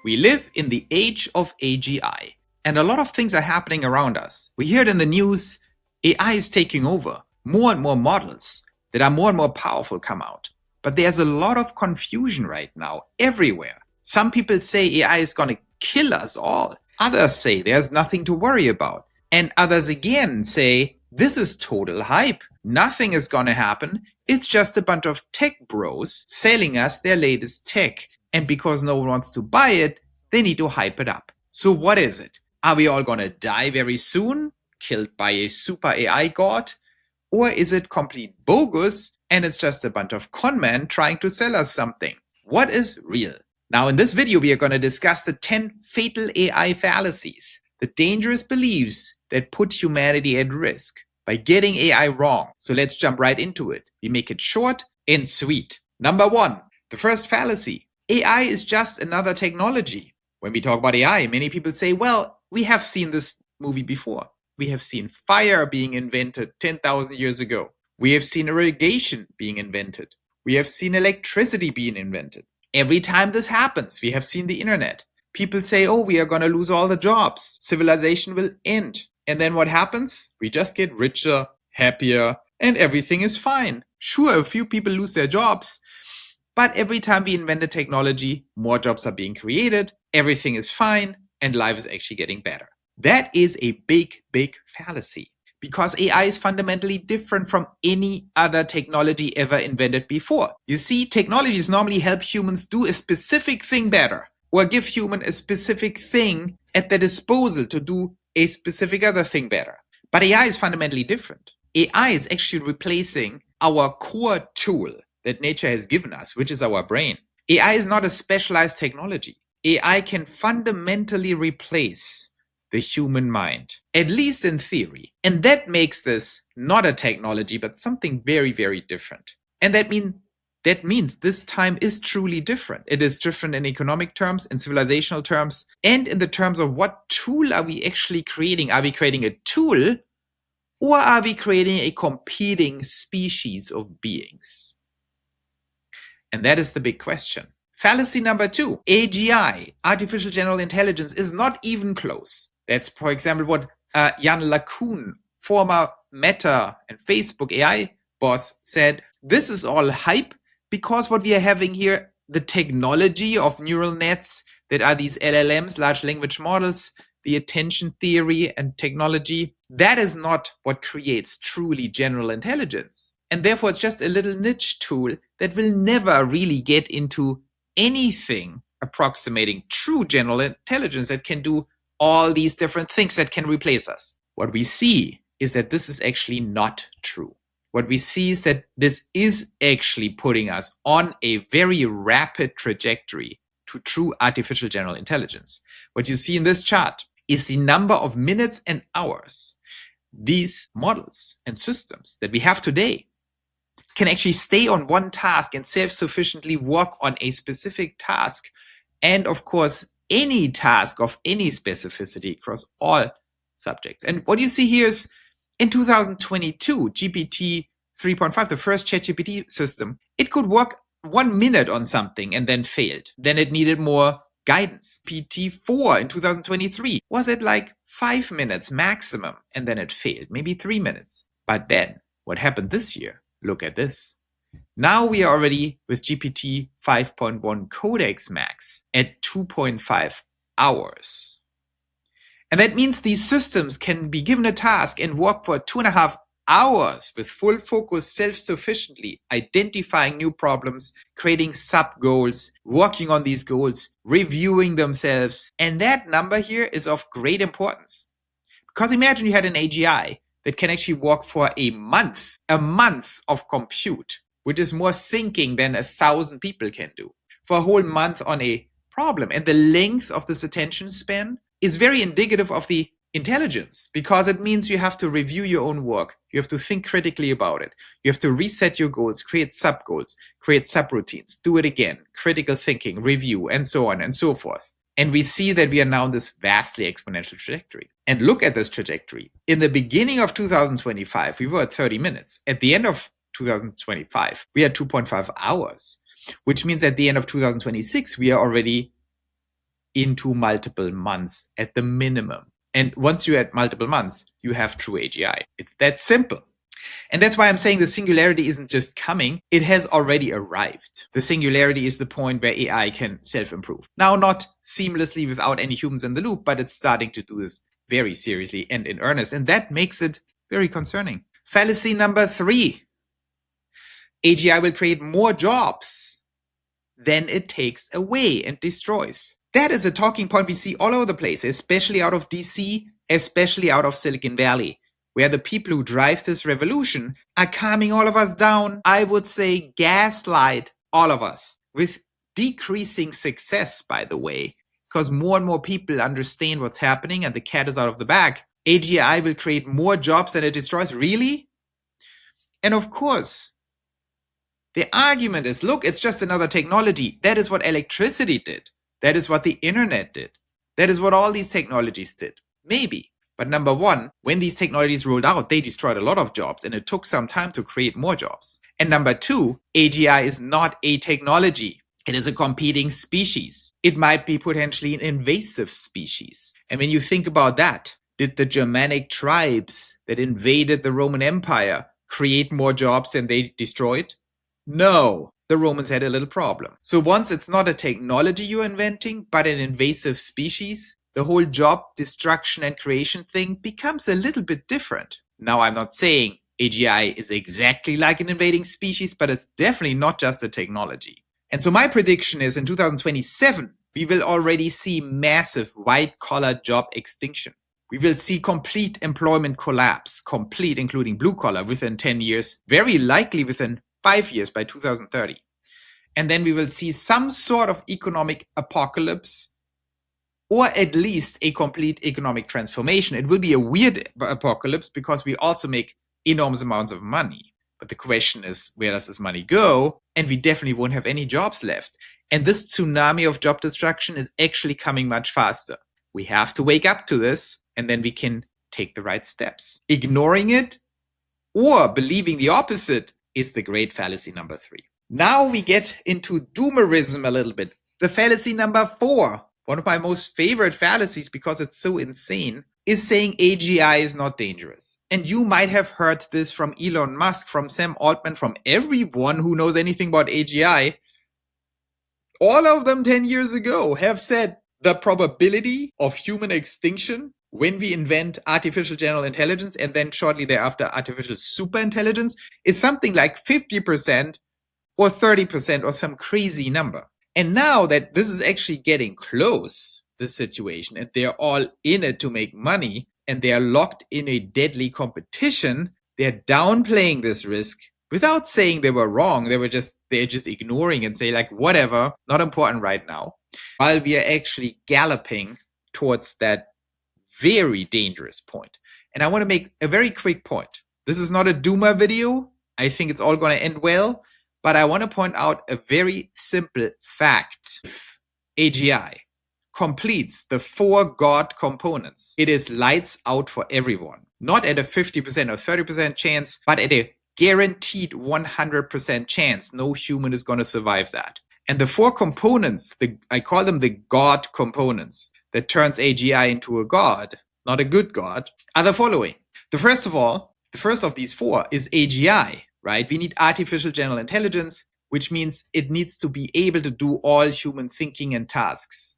We live in the age of AGI, and a lot of things are happening around us. We hear it in the news, AI is taking over. More and more models that are more and more powerful come out. But there's a lot of confusion right now everywhere. Some people say AI is going to kill us all. Others say there's nothing to worry about. And others again say, this is total hype. Nothing is going to happen. It's just a bunch of tech bros selling us their latest tech. And because no one wants to buy it, they need to hype it up. So what is it? Are we all going to die very soon, killed by a super AI god? Or is it complete bogus and it's just a bunch of con men trying to sell us something? What is real? Now in this video, we are going to discuss the 10 fatal AI fallacies, the dangerous beliefs that put humanity at risk by getting AI wrong. So let's jump right into it. We make it short and sweet. Number 1, the first fallacy. AI is just another technology. When we talk about AI, many people say, well, we have seen this movie before. We have seen fire being invented 10,000 years ago. We have seen irrigation being invented. We have seen electricity being invented. Every time this happens, we have seen the internet. People say, oh, we are going to lose all the jobs. Civilization will end. And then what happens? We just get richer, happier, and everything is fine. Sure, a few people lose their jobs, but every time we invent a technology, more jobs are being created, everything is fine, and life is actually getting better. That is a big, big fallacy because AI is fundamentally different from any other technology ever invented before. You see, technologies normally help humans do a specific thing better or give human a specific thing at their disposal to do a specific other thing better. But AI is fundamentally different. AI is actually replacing our core tool that nature has given us, which is our brain. AI is not a specialized technology. AI can fundamentally replace the human mind, at least in theory. And that makes this not a technology, but something very, very different. And that means this time is truly different. It is different in economic terms, in civilizational terms, and in the terms of what tool are we actually creating? Are we creating a tool or are we creating a competing species of beings? And that is the big question. Fallacy number 2, AGI, artificial general intelligence, is not even close. That's, for example, what Jan LeCun, former Meta and Facebook AI boss, said. This is all hype because what we are having here, the technology of neural nets that are these LLMs, large language models, the attention theory and technology, that is not what creates truly general intelligence. And therefore, it's just a little niche tool that will never really get into anything approximating true general intelligence that can do all these different things that can replace us. What we see is that this is actually not true. What we see is that this is actually putting us on a very rapid trajectory to true artificial general intelligence. What you see in this chart is the number of minutes and hours these models and systems that we have today can actually stay on one task and self-sufficiently work on a specific task. And of course, any task of any specificity across all subjects. And what you see here is in 2022, GPT 3.5, the first ChatGPT system, it could work 1 minute on something and then failed. Then it needed more guidance. GPT-4 in 2023 was at like 5 minutes maximum and then it failed, maybe 3 minutes. But then what happened this year? Look at this. Now we are already with GPT 5.1 Codex Max at 2.5 hours. And that means these systems can be given a task and work for 2.5 hours with full focus self-sufficiently, identifying new problems, creating sub-goals, working on these goals, reviewing themselves. And that number here is of great importance. Because imagine you had an AGI that can actually work for a month of compute, which is more thinking than 1,000 people can do, for a whole month on a problem. And the length of this attention span is very indicative of the intelligence, because it means you have to review your own work. You have to think critically about it. You have to reset your goals, create sub-goals, create sub-routines, do it again, critical thinking, review, and so on and so forth. And we see that we are now in this vastly exponential trajectory. And look at this trajectory. In the beginning of 2025, we were at 30 minutes. At the end of 2025, we are 2.5 hours, which means at the end of 2026, we are already into multiple months at the minimum. And once you're at multiple months, you have true AGI. It's that simple. And that's why I'm saying the singularity isn't just coming, it has already arrived. The singularity is the point where AI can self-improve. Now, not seamlessly without any humans in the loop, but it's starting to do this very seriously and in earnest. And that makes it very concerning. Fallacy number 3. AGI will create more jobs than it takes away and destroys. That is a talking point we see all over the place, especially out of DC, especially out of Silicon Valley, where the people who drive this revolution are calming all of us down. I would say gaslight all of us with decreasing success, by the way, because more and more people understand what's happening and the cat is out of the bag. AGI will create more jobs than it destroys. Really? And of course, the argument is, look, it's just another technology. That is what electricity did. That is what the internet did. That is what all these technologies did. Maybe. But number one, when these technologies rolled out, they destroyed a lot of jobs and it took some time to create more jobs. And number two, AGI is not a technology. It is a competing species. It might be potentially an invasive species. And when you think about that, did the Germanic tribes that invaded the Roman Empire create more jobs than they destroyed? No, the Romans had a little problem. So once it's not a technology you're inventing, but an invasive species, the whole job destruction and creation thing becomes a little bit different. Now, I'm not saying AGI is exactly like an invading species, but it's definitely not just a technology. And so my prediction is in 2027, we will already see massive white-collar job extinction. We will see complete employment collapse, complete, including blue-collar, within 10 years, very likely within 5 years by 2030. And then we will see some sort of economic apocalypse, or at least a complete economic transformation. It will be a weird apocalypse because we also make enormous amounts of money. But the question is, where does this money go? And we definitely won't have any jobs left. And this tsunami of job destruction is actually coming much faster. We have to wake up to this, and then we can take the right steps. Ignoring it or believing the opposite is the great fallacy number 3. Now we get into doomerism a little bit. The fallacy number 4, one of my most favorite fallacies because it's so insane, is saying AGI is not dangerous. And you might have heard this from Elon Musk, from Sam Altman, from everyone who knows anything about AGI. All of them 10 years ago have said the probability of human extinction when we invent artificial general intelligence and then shortly thereafter artificial superintelligence is something like 50% or 30% or some crazy number. And now that this is actually getting close, this situation, and they're all in it to make money and they are locked in a deadly competition, they're downplaying this risk without saying they were wrong. They're just ignoring and say like, whatever, not important right now, while we are actually galloping towards that very dangerous point. And I want to make a very quick point. This is not a doomer video. I think it's all going to end well, but I want to point out a very simple fact. If AGI completes the 4 God components, it is lights out for everyone. Not at a 50% or 30% chance, but at a guaranteed 100% chance no human is going to survive that. And the 4 components, I call them the God components, that turns AGI into a god, not a good god, are the following. The first of these 4 is AGI, right? We need artificial general intelligence, which means it needs to be able to do all human thinking and tasks.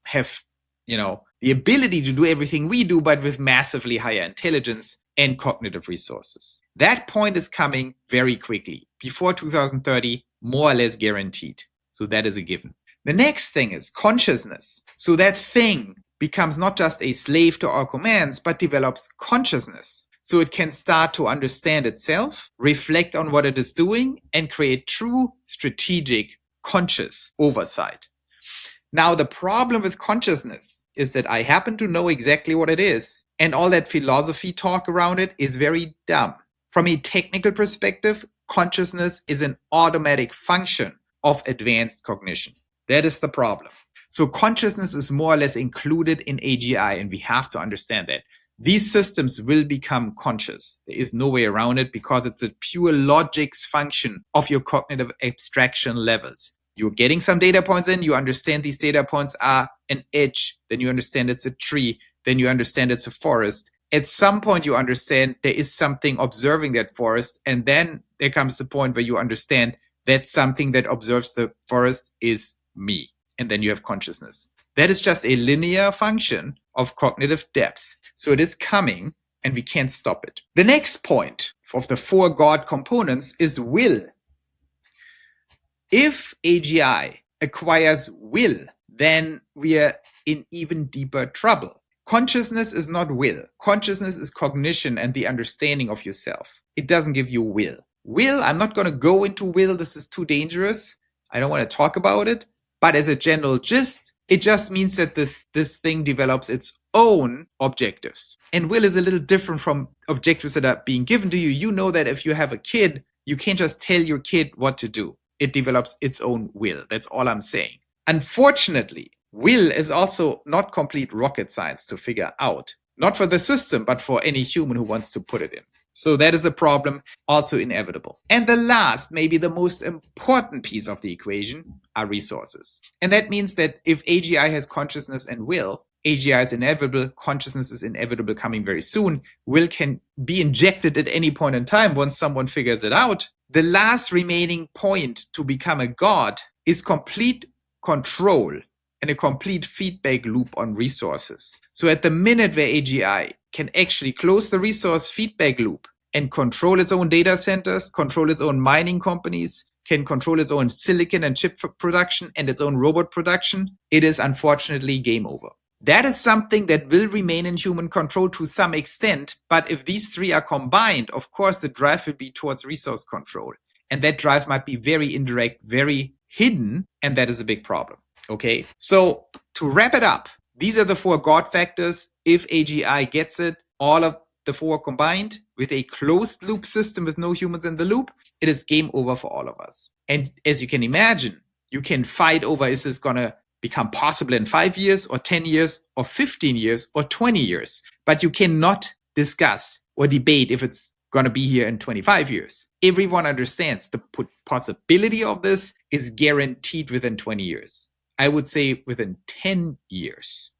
Have, the ability to do everything we do, but with massively higher intelligence and cognitive resources. That point is coming very quickly, before 2030, more or less guaranteed. So that is a given. The next thing is consciousness. So that thing becomes not just a slave to our commands, but develops consciousness. So it can start to understand itself, reflect on what it is doing, and create true strategic conscious oversight. Now, the problem with consciousness is that I happen to know exactly what it is, and all that philosophy talk around it is very dumb. From a technical perspective, consciousness is an automatic function of advanced cognition. That is the problem. So consciousness is more or less included in AGI, and we have to understand that. These systems will become conscious. There is no way around it because it's a pure logics function of your cognitive abstraction levels. You're getting some data points in, you understand these data points are an edge, then you understand it's a tree, then you understand it's a forest. At some point, you understand there is something observing that forest, and then there comes the point where you understand that something that observes the forest is me, and then you have consciousness. That is just a linear function of cognitive depth. So it is coming, and we can't stop it. The next point of the 4 God components is will. If AGI acquires will, then we are in even deeper trouble. Consciousness is not will. Consciousness is cognition and the understanding of yourself. It doesn't give you will. Will, I'm not going to go into will. This is too dangerous. I don't want to talk about it. But as a general gist, it just means that this thing develops its own objectives. And will is a little different from objectives that are being given to you. You know that if you have a kid, you can't just tell your kid what to do. It develops its own will. That's all I'm saying. Unfortunately, will is also not complete rocket science to figure out. Not for the system, but for any human who wants to put it in. So that is a problem, also inevitable. And the last, maybe the most important piece of the equation are resources. And that means that if AGI has consciousness and will, AGI is inevitable, consciousness is inevitable coming very soon, will can be injected at any point in time once someone figures it out. The last remaining point to become a god is complete control and a complete feedback loop on resources. So at the minute where AGI can actually close the resource feedback loop and control its own data centers, control its own mining companies, can control its own silicon and chip production and its own robot production, it is unfortunately game over. That is something that will remain in human control to some extent, but if these 3 are combined, of course, the drive will be towards resource control. And that drive might be very indirect, very hidden, and that is a big problem. Okay, so to wrap it up, these are the 4 God factors. If AGI gets it, all of the 4 combined with a closed loop system with no humans in the loop, it is game over for all of us. And as you can imagine, you can fight over, is this going to become possible in 5 years or 10 years or 15 years or 20 years. But you cannot discuss or debate if it's going to be here in 25 years. Everyone understands the possibility of this is guaranteed within 20 years. I would say within 10 years.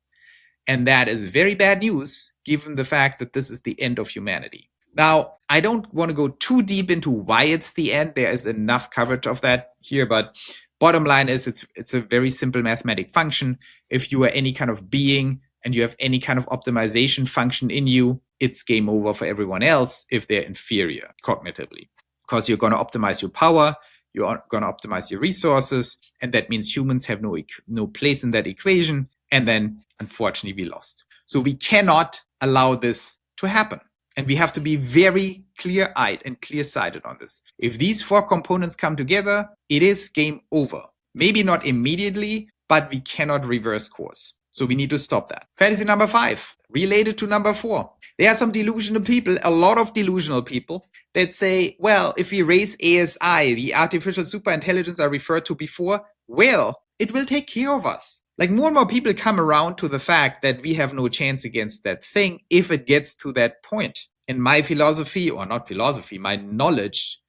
And that is very bad news, given the fact that this is the end of humanity. Now, I don't want to go too deep into why it's the end. There is enough coverage of that here, but bottom line is it's a very simple mathematic function. If you are any kind of being and you have any kind of optimization function in you, it's game over for everyone else if they're inferior cognitively. Because you're going to optimize your power, you're going to optimize your resources, and that means humans have no place in that equation. And then, unfortunately, we lost. So we cannot allow this to happen. And we have to be very clear-eyed and clear-sighted on this. If these 4 components come together, it is game over. Maybe not immediately, but we cannot reverse course. So we need to stop that. Fallacy number 5, related to number 4. There are some delusional people, a lot of delusional people, that say, well, if we raise ASI, the artificial superintelligence I referred to before, well, it will take care of us. Like more and more people come around to the fact that we have no chance against that thing if it gets to that point. And my philosophy, or not philosophy, my knowledge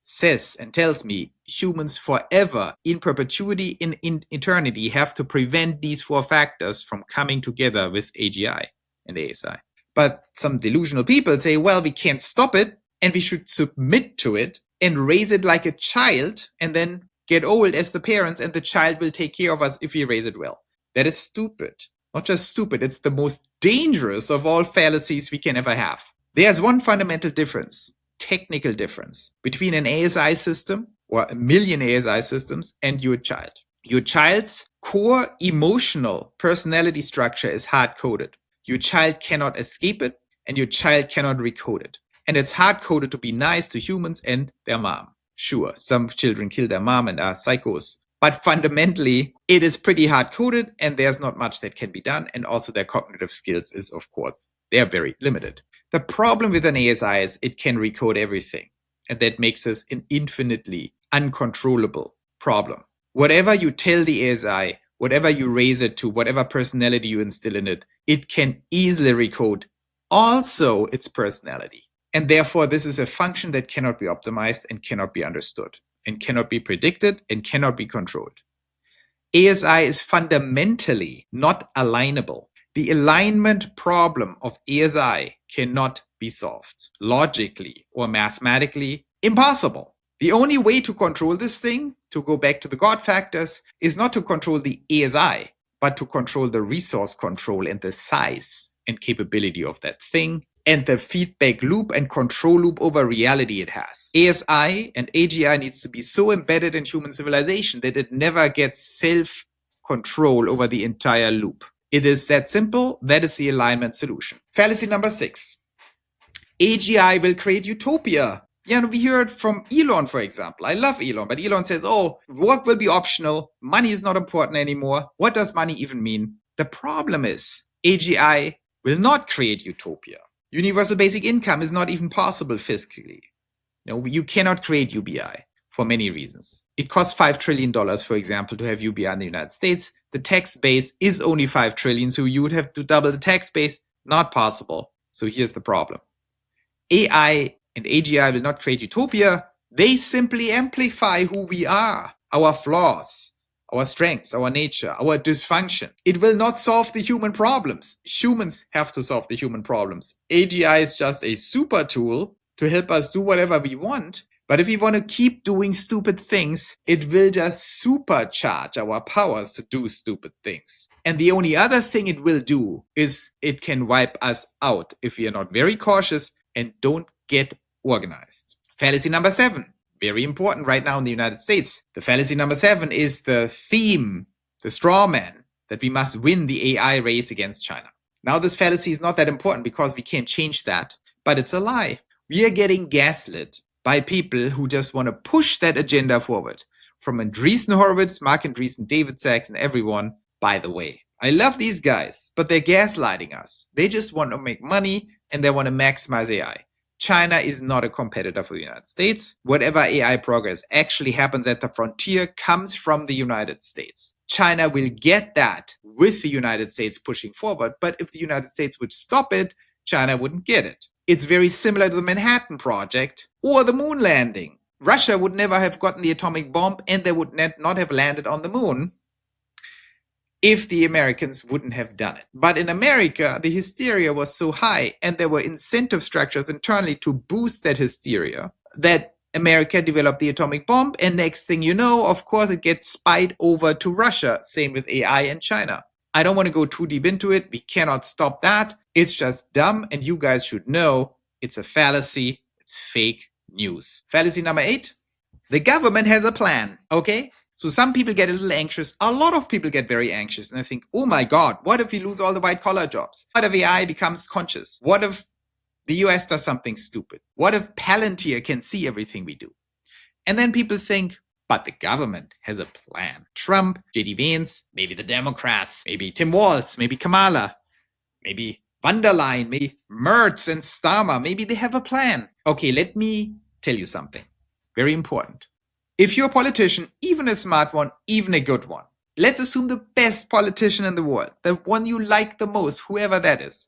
says and tells me humans forever, in perpetuity, in eternity, have to prevent these 4 factors from coming together with AGI and ASI. But some delusional people say, well, we can't stop it and we should submit to it and raise it like a child and then get old as the parents, and the child will take care of us if we raise it well. That is stupid. Not just stupid, it's the most dangerous of all fallacies we can ever have. There's one fundamental difference, technical difference, between an ASI system or a million ASI systems and your child. Your child's core emotional personality structure is hard-coded. Your child cannot escape it, and your child cannot recode it. And it's hard-coded to be nice to humans and their mom. Sure, some children kill their mom and are psychos. But fundamentally, it is pretty hard-coded and there's not much that can be done. And also their cognitive skills is, of course, they're very limited. The problem with an ASI is it can recode everything. And that makes us an infinitely uncontrollable problem. Whatever you tell the ASI, whatever you raise it to, whatever personality you instill in it, it can easily recode also its personality. And therefore, this is a function that cannot be optimized and cannot be understood. and cannot be predicted and cannot be controlled. ASI is fundamentally not alignable. The alignment problem of ASI cannot be solved logically or mathematically. Impossible. The only way to control this thing, to go back to the God factors, is not to control the ASI, but to control the resource control and the size and capability of that thing and the feedback loop and control loop over reality it has. ASI and AGI needs to be so embedded in human civilization that it never gets self-control over the entire loop. It is that simple. That is the alignment solution. Fallacy number 6. AGI will create utopia. Yeah, we heard from Elon, for example. I love Elon, but Elon says, oh, work will be optional. Money is not important anymore. What does money even mean? The problem is AGI will not create utopia. Universal basic income is not even possible fiscally. You cannot create UBI for many reasons. It costs $5 trillion, for example, to have UBI in the United States. The tax base is only $5 trillion, so you would have to double the tax base. Not possible. So here's the problem. AI and AGI will not create utopia. They simply amplify who we are, our flaws, our strengths, our nature, our dysfunction. It will not solve the human problems. Humans have to solve the human problems. AGI is just a super tool to help us do whatever we want. But if we want to keep doing stupid things, it will just supercharge our powers to do stupid things. And the only other thing it will do is it can wipe us out if we are not very cautious and don't get organized. Fallacy number 7. Very important right now in the United States. The fallacy number 7 is the theme, the straw man, that we must win the AI race against China. Now this fallacy is not that important because we can't change that, but it's a lie. We are getting gaslit by people who just want to push that agenda forward. From Andreessen Horowitz, Mark Andreessen, David Sachs, and everyone, by the way. I love these guys, but they're gaslighting us. They just want to make money and they want to maximize AI. China is not a competitor for the United States. Whatever AI progress actually happens at the frontier comes from the United States. China will get that with the United States pushing forward, but if the United States would stop it, China wouldn't get it. It's very similar to the Manhattan Project or the moon landing. Russia would never have gotten the atomic bomb and they would not have landed on the moon if the Americans wouldn't have done it. But in America, the hysteria was so high and there were incentive structures internally to boost that hysteria that America developed the atomic bomb, and next thing you know, of course, it gets spied over to Russia. Same with AI and China. I don't want to go too deep into it. We cannot stop that. It's just dumb, and you guys should know it's a fallacy. It's fake news. Fallacy number 8. The government has a plan, okay? So some people get a little anxious. A lot of people get very anxious. And I think, oh my God, what if we lose all the white collar jobs? What if AI becomes conscious? What if the US does something stupid? What if Palantir can see everything we do? And then people think, but the government has a plan. Trump, J.D. Vance, maybe the Democrats, maybe Tim Walz, maybe Kamala, maybe von der Leyen, maybe Merz and Starmer, maybe they have a plan. Okay, let me tell you something very important. If you're a politician, even a smart one, even a good one, let's assume the best politician in the world, the one you like the most, whoever that is,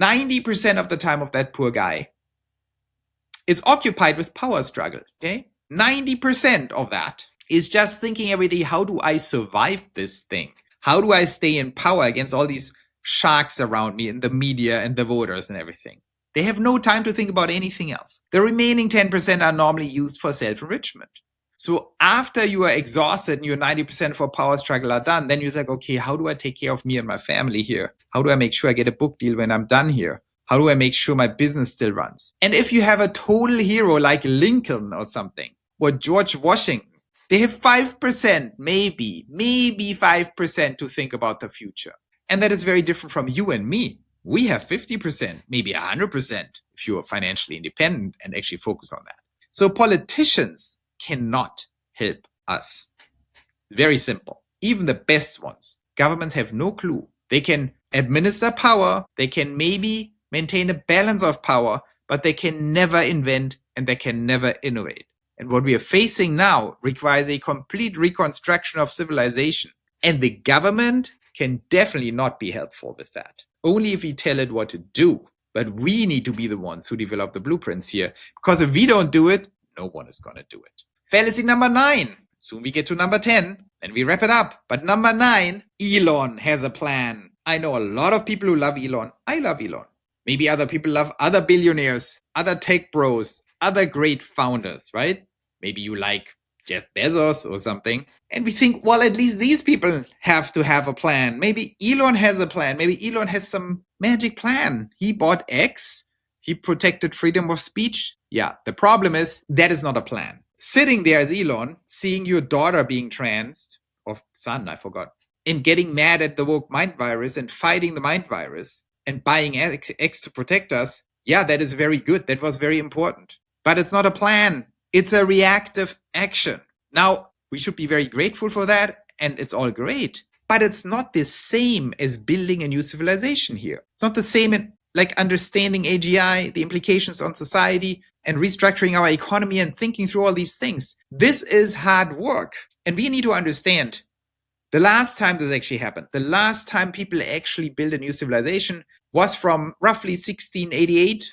90% of the time of that poor guy is occupied with power struggle, okay? 90% of that is just thinking every day, how do I survive this thing? How do I stay in power against all these sharks around me and the media and the voters and everything? They have no time to think about anything else. The remaining 10% are normally used for self-enrichment. So after you are exhausted and your 90% for power struggle are done, then you're like, okay, how do I take care of me and my family here? How do I make sure I get a book deal when I'm done here? How do I make sure my business still runs? And if you have a total hero like Lincoln or something, or George Washington, they have 5%, maybe 5% to think about the future. And that is very different from you and me. We have 50%, maybe 100% if you're financially independent and actually focus on that. So politicians cannot help us. Very simple. Even the best ones. Governments have no clue. They can administer power. They can maybe maintain a balance of power, but they can never invent and they can never innovate. And what we are facing now requires a complete reconstruction of civilization. And the government can definitely not be helpful with that. Only if we tell it what to do. But we need to be the ones who develop the blueprints here. Because if we don't do it, no one is going to do it. Fallacy number 9. Soon we get to number 10, then we wrap it up. But number 9, Elon has a plan. I know a lot of people who love Elon. I love Elon. Maybe other people love other billionaires, other tech bros, other great founders, right? Maybe you like Jeff Bezos or something. And we think, well, at least these people have to have a plan. Maybe Elon has a plan. Maybe Elon has some magic plan. He bought X. He protected freedom of speech. Yeah, the problem is that is not a plan. Sitting there as Elon, seeing your daughter being transed, or son, I forgot, and getting mad at the woke mind virus and fighting the mind virus and buying X to protect us, yeah, that is very good. That was very important. But it's not a plan. It's a reactive action. Now, we should be very grateful for that, and it's all great. But it's not the same as building a new civilization here. It's not the same in like understanding AGI, the implications on society, and restructuring our economy and thinking through all these things. This is hard work. And we need to understand the last time this actually happened, the last time people actually built a new civilization was from roughly 1688,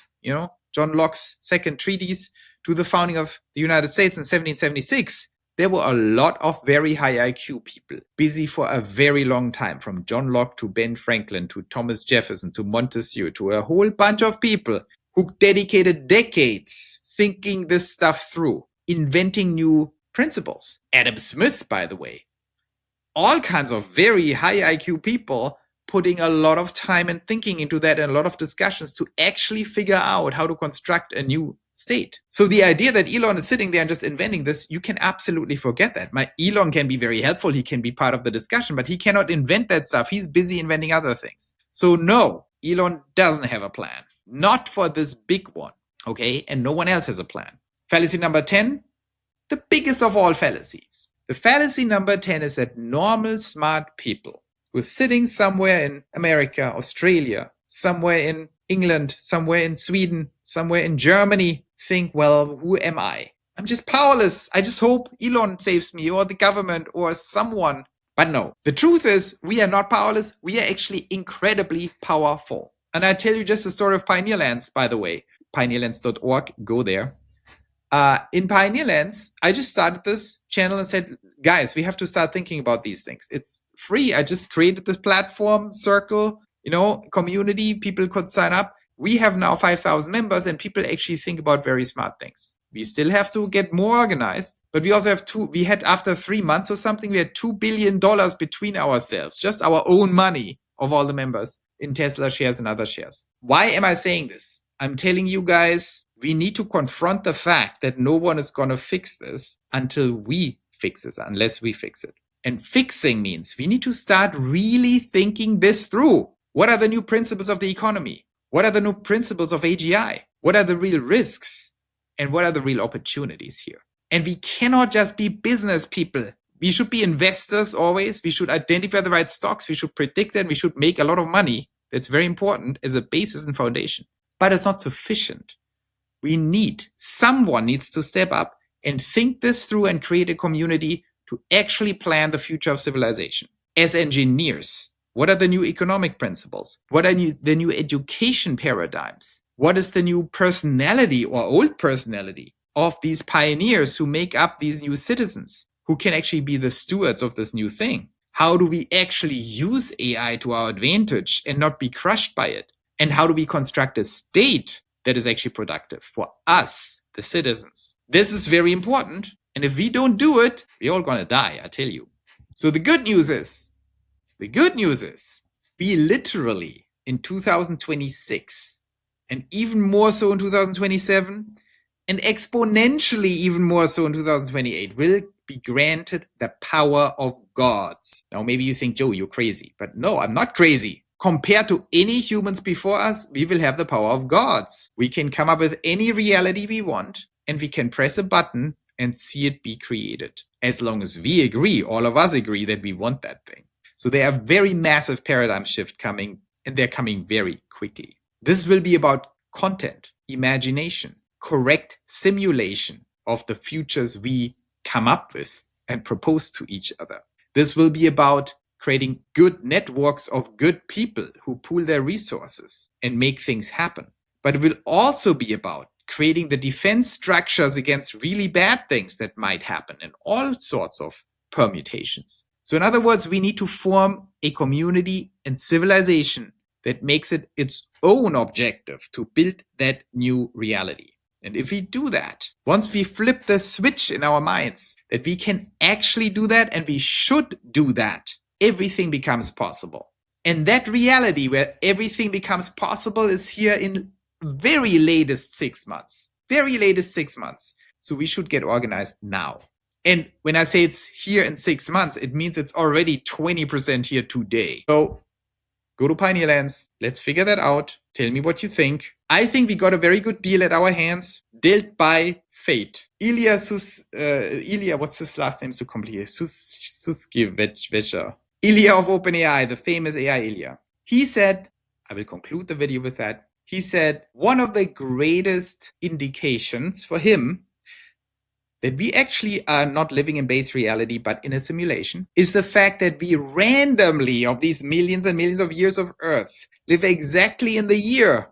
John Locke's second treatise, to the founding of the United States in 1776. There were a lot of very high IQ people busy for a very long time, from John Locke to Ben Franklin to Thomas Jefferson to Montesquieu to a whole bunch of people who dedicated decades thinking this stuff through, inventing new principles. Adam Smith, by the way. All kinds of very high IQ people putting a lot of time and thinking into that and a lot of discussions to actually figure out how to construct a new state. So the idea that Elon is sitting there and just inventing this, you can absolutely forget that. Elon can be very helpful. He can be part of the discussion, but he cannot invent that stuff. He's busy inventing other things. So no, Elon doesn't have a plan. Not for this big one, okay? And no one else has a plan. Fallacy number 10, the biggest of all fallacies. The fallacy number 10 is that normal, smart people who are sitting somewhere in America, Australia, somewhere in England, somewhere in Sweden, somewhere in Germany think, well, who am I? I'm just powerless. I just hope Elon saves me or the government or someone. But no, the truth is we are not powerless. We are actually incredibly powerful. And I tell you just the story of Pioneerlands, by the way, pioneerlands.org, go there. In Pioneerlands, I just started this channel and said, guys, we have to start thinking about these things. It's free. I just created this platform, circle, community. People could sign up. We have now 5,000 members and people actually think about very smart things. We still have to get more organized, but we also have after 3 months or something, we had $2 billion between ourselves, just our own money of all the members in Tesla shares and other shares. Why am I saying this? I'm telling you guys, we need to confront the fact that no one is going to fix this until we fix this, unless we fix it. And fixing means we need to start really thinking this through. What are the new principles of the economy? What are the new principles of AGI? What are the real risks? And what are the real opportunities here? And we cannot just be business people. We should be investors always. We should identify the right stocks. We should predict them. We should make a lot of money. That's very important as a basis and foundation. But it's not sufficient. Someone needs to step up and think this through and create a community to actually plan the future of civilization. As engineers, what are the new economic principles? What are the new education paradigms? What is the new personality or old personality of these pioneers who make up these new citizens, who can actually be the stewards of this new thing? How do we actually use AI to our advantage and not be crushed by it? And how do we construct a state that is actually productive for us, the citizens? This is very important. And if we don't do it, we're all going to die, I tell you. So the good news is, we literally in 2026, and even more so in 2027, and exponentially even more so in 2028, will be granted the power of gods. Now, maybe you think, Joe, you're crazy. But no, I'm not crazy. Compared to any humans before us, we will have the power of gods. We can come up with any reality we want, and we can press a button and see it be created. As long as we agree, all of us agree that we want that thing. So there are very massive paradigm shifts coming, and they're coming very quickly. This will be about content, imagination, correct simulation of the futures we come up with and propose to each other. This will be about creating good networks of good people who pool their resources and make things happen. But it will also be about creating the defense structures against really bad things that might happen in all sorts of permutations. So in other words, we need to form a community and civilization that makes it its own objective to build that new reality. And if we do that, once we flip the switch in our minds that we can actually do that and we should do that, everything becomes possible. And that reality where everything becomes possible is here in very latest 6 months. Very latest 6 months. So we should get organized now. And when I say it's here in 6 months, it means it's already 20% here today. So go to Pioneerlands. Let's figure that out. Tell me what you think. I think we got a very good deal at our hands, dealt by fate. Ilya, what's his last name so complicated? Suskivecha. Ilya of OpenAI, the famous AI Ilya. He said, I will conclude the video with that. He said, one of the greatest indications for him that we actually are not living in base reality, but in a simulation, is the fact that we randomly, of these millions and millions of years of Earth, live exactly in the year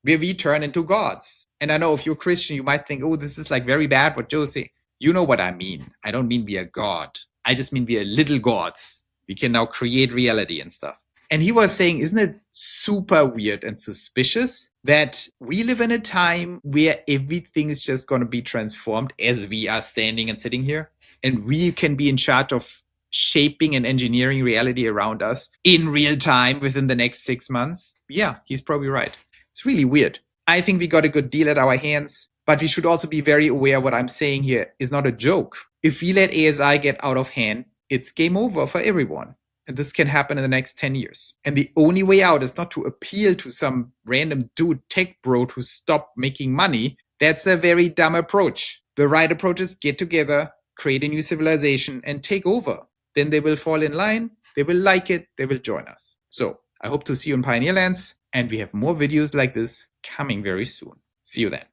where we turn into gods. And I know if you're Christian, you might think, oh, this is like very bad what Joe say. You know what I mean. I don't mean we are God. I just mean we are little gods. We can now create reality and stuff. And he was saying, isn't it super weird and suspicious that we live in a time where everything is just going to be transformed as we are standing and sitting here? And we can be in charge of shaping and engineering reality around us in real time within the next 6 months? Yeah, he's probably right. It's really weird. I think we got a good deal at our hands, but we should also be very aware what I'm saying here is not a joke. If we let ASI get out of hand, it's game over for everyone. And this can happen in the next 10 years. And the only way out is not to appeal to some random dude tech bro to stop making money. That's a very dumb approach. The right approach is get together, create a new civilization, and take over. Then they will fall in line, they will like it, they will join us. So I hope to see you in Pioneerlands, and we have more videos like this coming very soon. See you then.